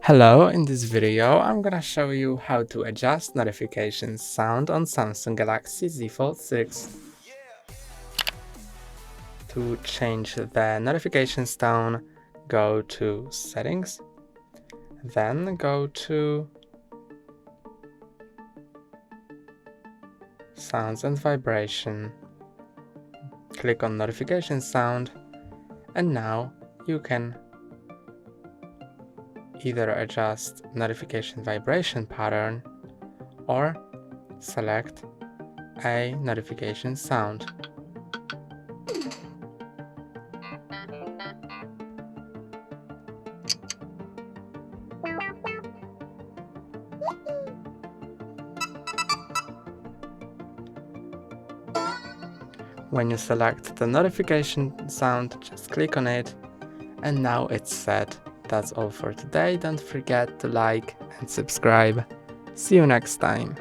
Hello, in this video I'm gonna show you how to adjust notification sound on Samsung Galaxy Z Fold 6. To change the notification tone, go to Settings, then go to Sounds and Vibration. Click on Notification Sound, and now you can either adjust notification vibration pattern or select a notification sound. When you select the notification sound, just click on it, and now it's set. That's all for today. Don't forget to like and subscribe. See you next time.